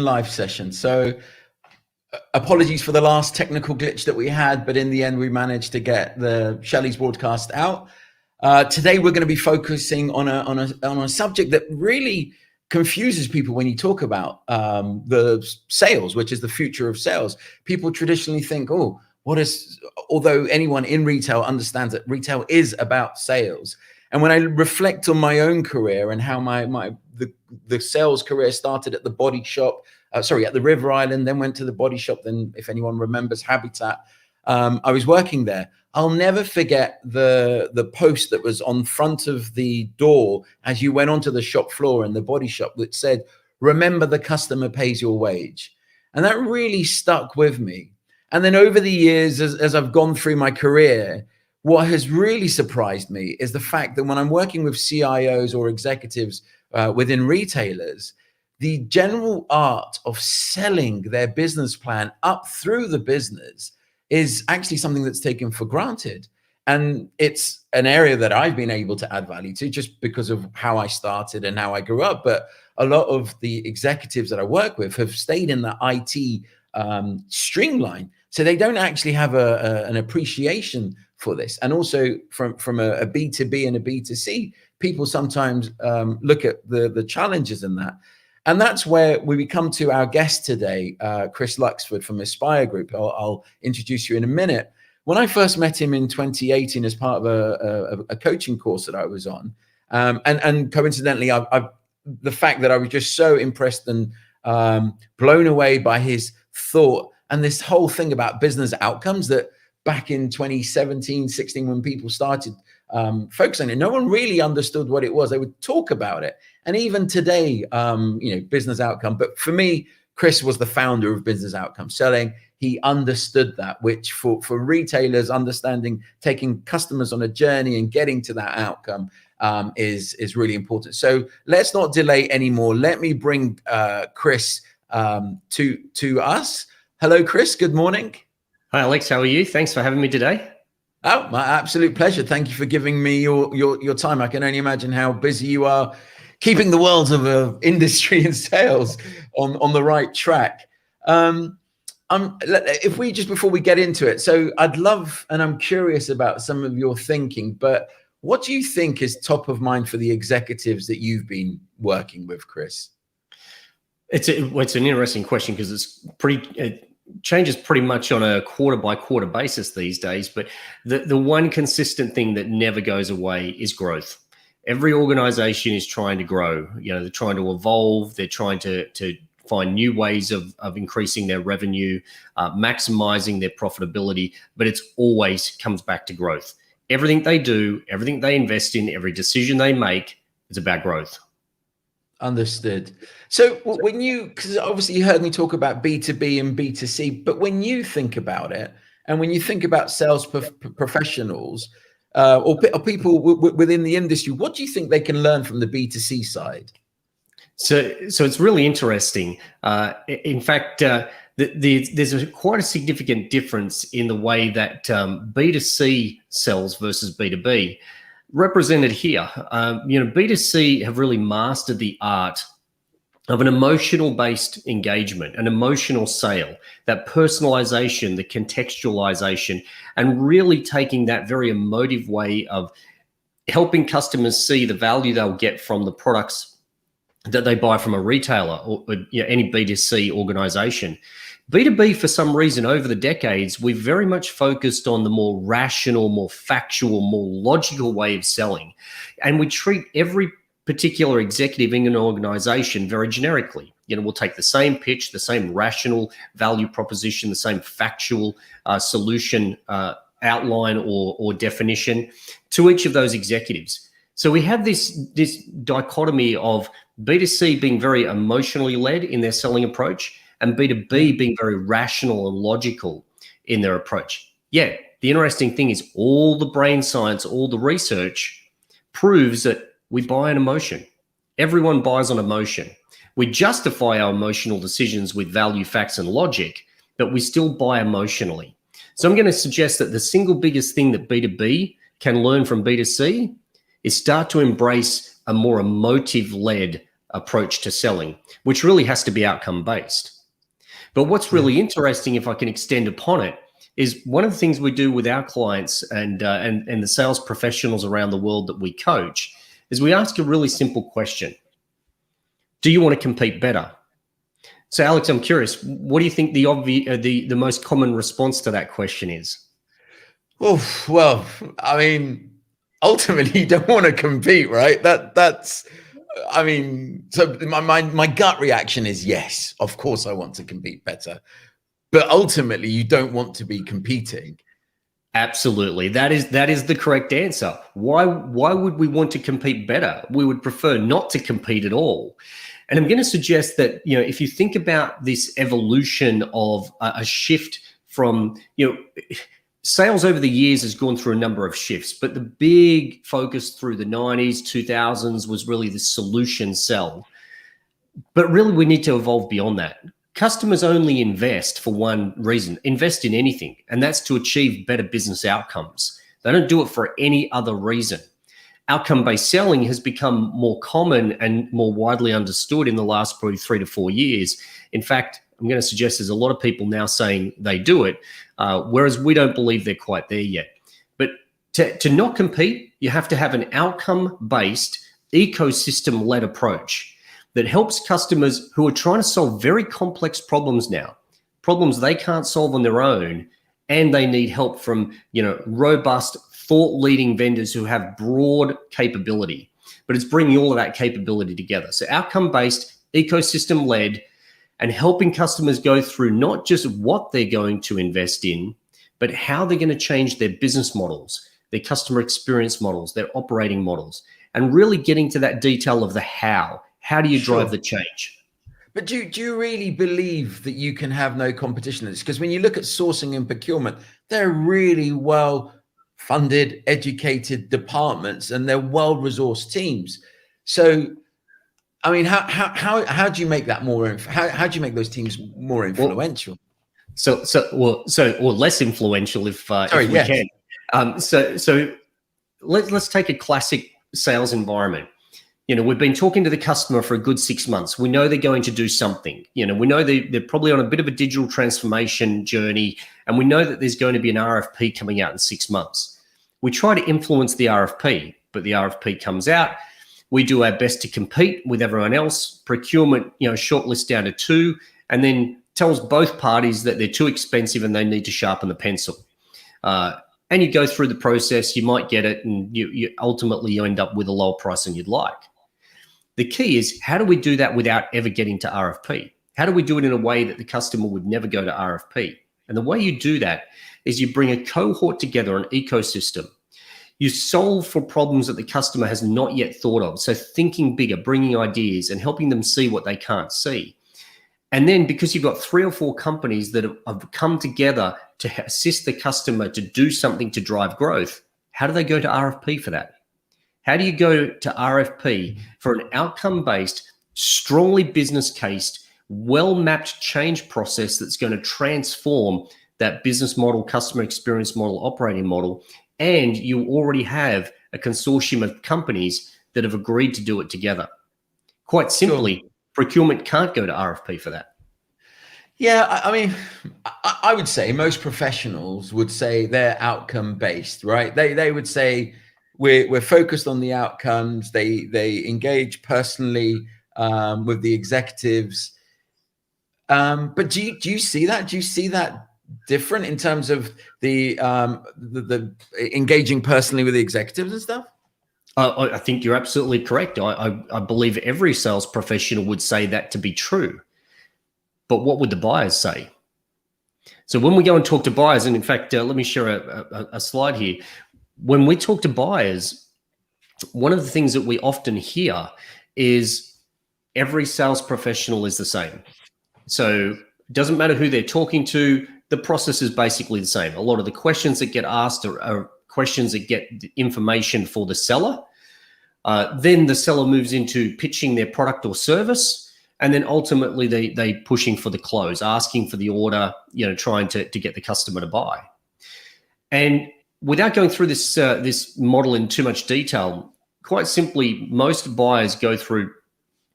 live session. So apologies for the last technical glitch that we had, but in the end we managed to get the Shelley's broadcast out. Today we're going to be focusing on a subject that really confuses people when you talk about the sales, which is the future of sales. People traditionally think, oh, although anyone in retail understands that retail is about sales. And when I reflect on my own career and how the sales career started at the body shop, at the River Island, then went to the body shop, then if anyone remembers Habitat, I was working there. I'll never forget the post that was on front of the door as you went onto the shop floor in the body shop that said, "Remember, the customer pays your wage." And that really stuck with me. And then over the years, as I've gone through my career, what has really surprised me is the fact that when I'm working with CIOs or executives within retailers, the general art of selling their business plan up through the business is actually something that's taken for granted. And it's an area that I've been able to add value to just because of how I started and how I grew up. But a lot of the executives that I work with have stayed in the IT streamline. So they don't actually have an appreciation for this. And also from a B2B and a B2C, people sometimes look at the challenges in that. And that's where we come to our guest today, Chris Luxford from Aspire Group. I'll introduce you in a minute. When I first met him in 2018 as part of a coaching course that I was on, and coincidentally, the fact that I was just so impressed and blown away by his thought and this whole thing about business outcomes that back in 2017, 16, when people started focusing on it, no one really understood what it was. They would talk about it. And even today, business outcome. But for me, Chris was the founder of Business Outcome Selling. He understood that, which for retailers, understanding, taking customers on a journey and getting to that outcome is really important. So let's not delay anymore. Let me bring Chris to us. Hello, Chris. Good morning. Hi, Alex. How are you? Thanks for having me today. Oh, my absolute pleasure. Thank you for giving me your time. I can only imagine how busy you are keeping the world of industry and sales on the right track. If we just, before we get into it, so I'd love, and I'm curious about some of your thinking, but what do you think is top of mind for the executives that you've been working with, Chris? It's an interesting question because it changes pretty much on a quarter by quarter basis these days. But the one consistent thing that never goes away is growth. Every organization is trying to grow. They're trying to evolve. They're trying to find new ways of increasing their revenue, maximizing their profitability. But it's always comes back to growth. Everything they do, everything they invest in, every decision they make is about growth. Understood. So because obviously you heard me talk about B2B and B2C, but when you think about it, and when you think about sales professionals or people within the industry, what do you think they can learn from the B2C side? So it's really interesting. In fact, there's quite a significant difference in the way that B2C sells versus B2B. Represented here, B2C have really mastered the art of an emotional-based engagement, an emotional sale, that personalization, the contextualization, and really taking that very emotive way of helping customers see the value they'll get from the products that they buy from a retailer or any B2C organization. B2B, for some reason, over the decades, we've very much focused on the more rational, more factual, more logical way of selling. And we treat every particular executive in an organization very generically. We'll take the same pitch, the same rational value proposition, the same factual solution outline or definition to each of those executives. So we have this dichotomy of B2C being very emotionally led in their selling approach, and B2B being very rational and logical in their approach. Yet, the interesting thing is all the brain science, all the research proves that we buy an emotion. Everyone buys on emotion. We justify our emotional decisions with value, facts, and logic, but we still buy emotionally. So I'm going to suggest that the single biggest thing that B2B can learn from B2C is start to embrace a more emotive-led approach to selling, which really has to be outcome based. But what's really interesting, if I can extend upon it, is one of the things we do with our clients and the sales professionals around the world that we coach is we ask a really simple question. Do you want to compete better? So, Alex, I'm curious, what do you think the most common response to that question is? Oh, well, I mean, ultimately, you don't want to compete, right? I mean, so my gut reaction is yes, of course I want to compete better. But ultimately, you don't want to be competing. Absolutely. That is the correct answer. Why would we want to compete better? We would prefer not to compete at all. And I'm going to suggest that, if you think about this evolution of a shift from, sales over the years has gone through a number of shifts, but the big focus through the 90s, 2000s was really the solution sell. But really, we need to evolve beyond that. Customers only invest for one reason, invest in anything, and that's to achieve better business outcomes. They don't do it for any other reason. Outcome-based selling has become more common and more widely understood in the last probably 3 to 4 years. In fact, I'm going to suggest there's a lot of people now saying they do it, whereas we don't believe they're quite there yet. But to not compete, you have to have an outcome-based, ecosystem-led approach that helps customers who are trying to solve very complex problems now, problems they can't solve on their own, and they need help from, robust, thought-leading vendors who have broad capability. But it's bringing all of that capability together. So outcome-based, ecosystem-led, and helping customers go through not just what they're going to invest in, but how they're going to change their business models, their customer experience models, their operating models, and really getting to that detail of the how. How do you drive the change? But do you really believe that you can have no competition in this? Because when you look at sourcing and procurement, they're really well-funded, educated departments, and they're well-resourced teams. So, I mean, how do you make that more? How do you make those teams more influential? Or less influential if we can. So let's take a classic sales environment. We've been talking to the customer for a good 6 months. We know they're going to do something. We know they're probably on a bit of a digital transformation journey, and we know that there's going to be an RFP coming out in 6 months. We try to influence the RFP, but the RFP comes out. We do our best to compete with everyone else. Procurement, shortlist down to 2, and then tells both parties that they're too expensive and they need to sharpen the pencil. And you go through the process, you might get it, and you ultimately end up with a lower price than you'd like. The key is, how do we do that without ever getting to RFP? How do we do it in a way that the customer would never go to RFP? And the way you do that is you bring a cohort together, an ecosystem. You solve for problems that the customer has not yet thought of. So thinking bigger, bringing ideas and helping them see what they can't see. And then because you've got 3 or 4 companies that have come together to assist the customer to do something to drive growth, how do they go to RFP for that? How do you go to RFP for an outcome-based, strongly business-cased, well-mapped change process that's going to transform that business model, customer experience model, operating model, and you already have a consortium of companies that have agreed to do it together? Quite simply, procurement can't go to RFP for that. Yeah, I mean, I would say most professionals would say they're outcome-based, right? They would say we're focused on the outcomes. They engage personally with the executives. But do you see that? Do you see that different in terms of the engaging personally with the executives and stuff? I think you're absolutely correct. I believe every sales professional would say that to be true. But what would the buyers say? So when we go and talk to buyers, and in fact, let me share a slide here. When we talk to buyers, one of the things that we often hear is every sales professional is the same. So it doesn't matter who they're talking to, the process is basically the same. A lot of the questions that get asked are questions that get information for the seller. Then the seller moves into pitching their product or service. And then ultimately they pushing for the close, asking for the order, trying to get the customer to buy. And without going through this model in too much detail, quite simply, most buyers go through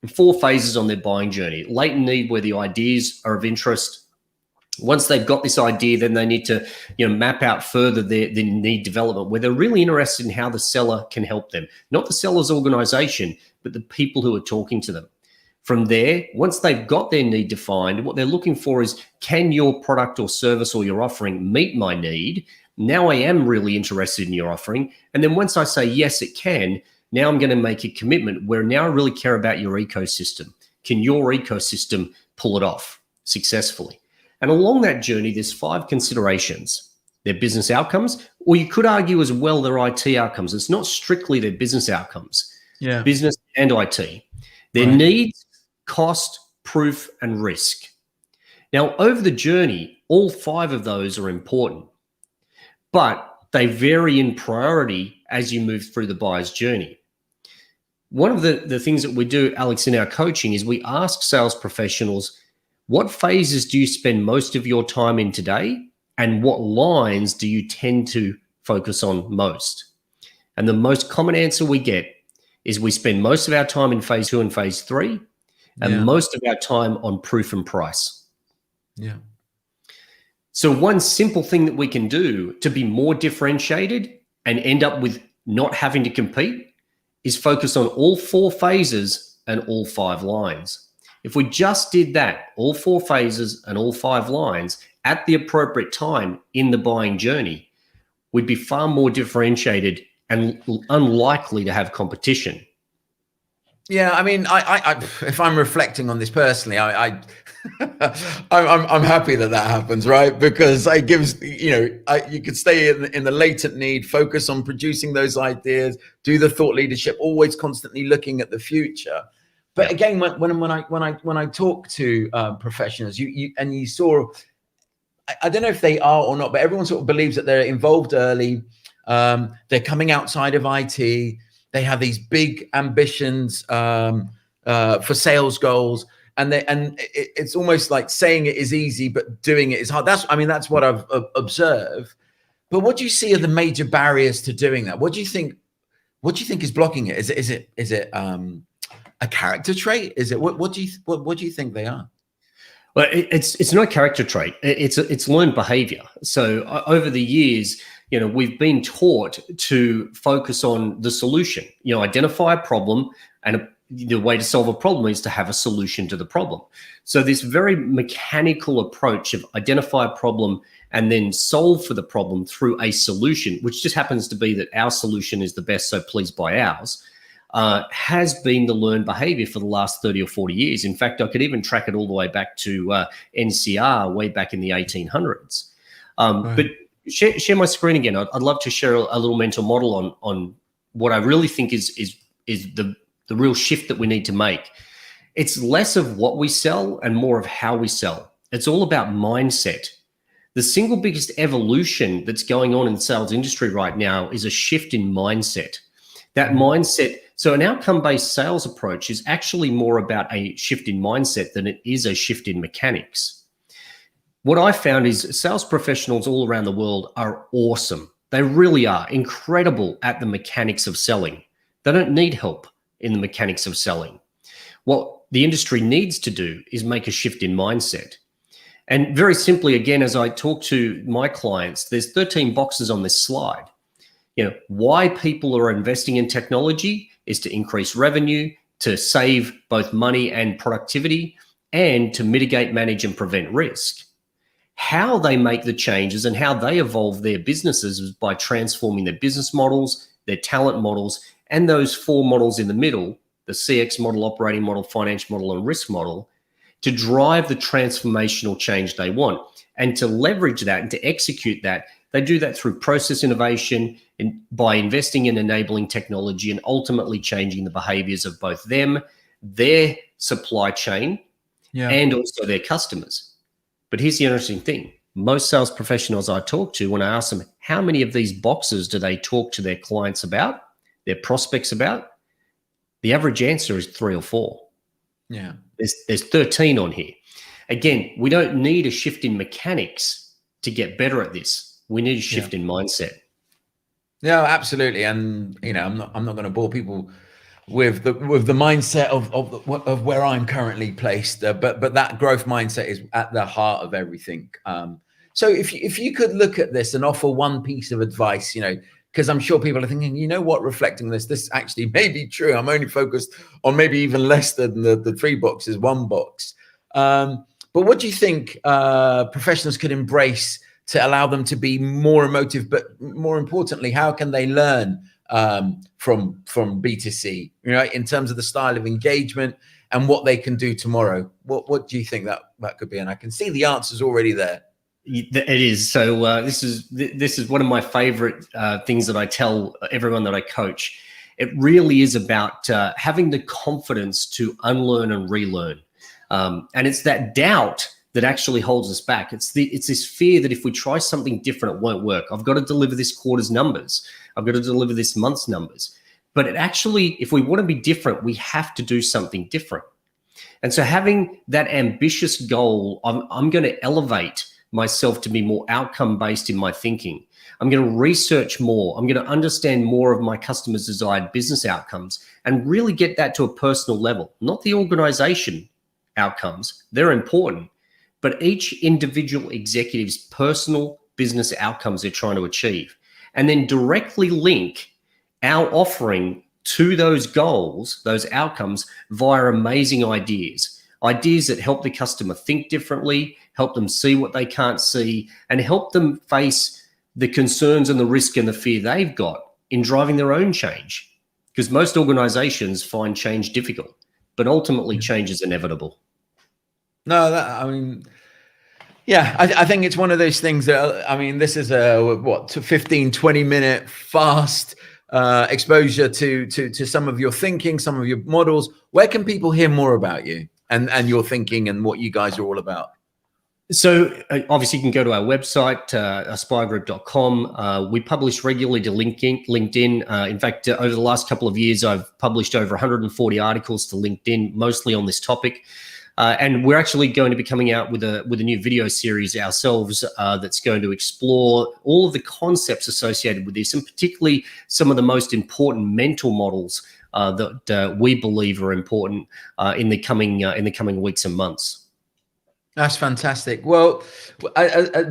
4 phases on their buying journey. Latent need, where the ideas are of interest. Once they've got this idea, then they need to, map out further their need development, where they're really interested in how the seller can help them, not the seller's organization, but the people who are talking to them. From there, once they've got their need defined, what they're looking for is, can your product or service or your offering meet my need? Now I am really interested in your offering. And then once I say, yes, it can, now I'm going to make a commitment where now I really care about your ecosystem. Can your ecosystem pull it off successfully? And along that journey, there's 5 considerations. Their business outcomes, or you could argue as well their IT outcomes. It's not strictly their business outcomes, business and IT. Their needs, cost, proof, and risk. Now, over the journey, all 5 of those are important, but they vary in priority as you move through the buyer's journey. One of the things that we do, Alex, in our coaching is we ask sales professionals, what phases do you spend most of your time in today? And what lines do you tend to focus on most? And the most common answer we get is we spend most of our time in phase 2 and phase 3, and most of our time on proof and price. Yeah. So one simple thing that we can do to be more differentiated and end up with not having to compete is focus on all 4 phases and all 5 lines. If we just did that, all 4 phases and all 5 lines at the appropriate time in the buying journey, we'd be far more differentiated and unlikely to have competition. Yeah, I mean, I if I'm reflecting on this personally, I'm happy that happens, right? Because it gives, you could stay in the latent need, focus on producing those ideas, do the thought leadership, always constantly looking at the future. But again, when I talk to professionals, you saw, I don't know if they are or not, but everyone sort of believes that they're involved early. They're coming outside of IT. They have these big ambitions for sales goals, and it's almost like saying it is easy, but doing it is hard. That's what I've observed. But what do you see are the major barriers to doing that? What do you think is blocking it? Is it a character trait? Is it what do you think they are? Well, it's not a character trait. It's learned behavior. So over the years, we've been taught to focus on the solution. Identify a problem, and the way to solve a problem is to have a solution to the problem. So this very mechanical approach of identify a problem and then solve for the problem through a solution, which just happens to be that our solution is the best, so please buy ours, has been the learned behavior for the last 30 or 40 years. In fact, I could even track it all the way back to NCR way back in the 1800s. But share my screen again. I'd love to share a little mental model on what I really think is the real shift that we need to make. It's less of what we sell and more of how we sell. It's all about mindset. The single biggest evolution that's going on in the sales industry right now is a shift in mindset. That mindset, so an outcome-based sales approach is actually more about a shift in mindset than it is a shift in mechanics. What I found is sales professionals all around the world are awesome. They really are incredible at the mechanics of selling. They don't need help in the mechanics of selling. What the industry needs to do is make a shift in mindset. And very simply, again, as I talk to my clients, there's 13 boxes on this slide. Why people are investing in technology is to increase revenue, to save both money and productivity, and to mitigate, manage, and prevent risk. How they make the changes and how they evolve their businesses is by transforming their business models, their talent models, and those 4 models in the middle, the CX model, operating model, financial model, and risk model, to drive the transformational change they want. And to leverage that and to execute that, they do that through process innovation and by investing in enabling technology and ultimately changing the behaviors of both them, their supply chain, and also their customers. But here's the interesting thing. Most sales professionals I talk to, when I ask them how many of these boxes do they talk to their clients about, their prospects about, the average answer is 3 or 4. Yeah. There's 13 on here. Again, we don't need a shift in mechanics to get better at this. We need a shift in mindset. No, absolutely. And I'm not going to bore people with the mindset of where I'm currently placed. But that growth mindset is at the heart of everything. So if you could look at this and offer one piece of advice, because I'm sure people are thinking, what, reflecting this actually may be true. I'm only focused on maybe even less than the 3 boxes, 1 box. But what do you think professionals could embrace to allow them to be more emotive, but more importantly, how can they learn from B2C, in terms of the style of engagement and what they can do tomorrow? What do you think that could be? And I can see the answers already there. It is. So this is one of my favorite things that I tell everyone that I coach. It really is about having the confidence to unlearn and relearn. And it's that doubt that actually holds us back. It's this fear that if we try something different, it won't work. I've got to deliver this quarter's numbers. I've got to deliver this month's numbers. But it actually, if we want to be different, we have to do something different. And so having that ambitious goal, I'm going to elevate myself to be more outcome-based in my thinking. I'm going to research more. I'm going to understand more of my customers' desired business outcomes and really get that to a personal level, not the organization outcomes. They're important, but each individual executive's personal business outcomes they're trying to achieve, and then directly link our offering to those goals, those outcomes, via amazing ideas that help the customer think differently, help them see what they can't see, and help them face the concerns and the risk and the fear they've got in driving their own change. Because most organizations find change difficult, but ultimately change is inevitable. No, I think it's one of those things that, this is to 15, 20 minute fast exposure to some of your thinking, some of your models. Where can people hear more about you and your thinking and what you guys are all about? So obviously you can go to our website, aspiregroup.com. We publish regularly to LinkedIn. In fact, over the last couple of years, I've published over 140 articles to LinkedIn, mostly on this topic. And we're actually going to be coming out with a new video series ourselves that's going to explore all of the concepts associated with this, and particularly some of the most important mental models that we believe are important in the coming weeks and months. That's fantastic. Well,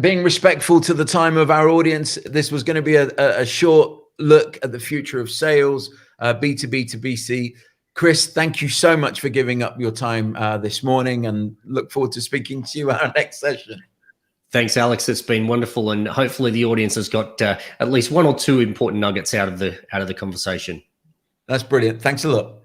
being respectful to the time of our audience, this was going to be a short look at the future of sales, B2B to BC. Chris, thank you so much for giving up your time this morning, and look forward to speaking to you at our next session. Thanks, Alex. It's been wonderful, and hopefully the audience has got at least 1 or 2 important nuggets out of the conversation. That's brilliant. Thanks a lot.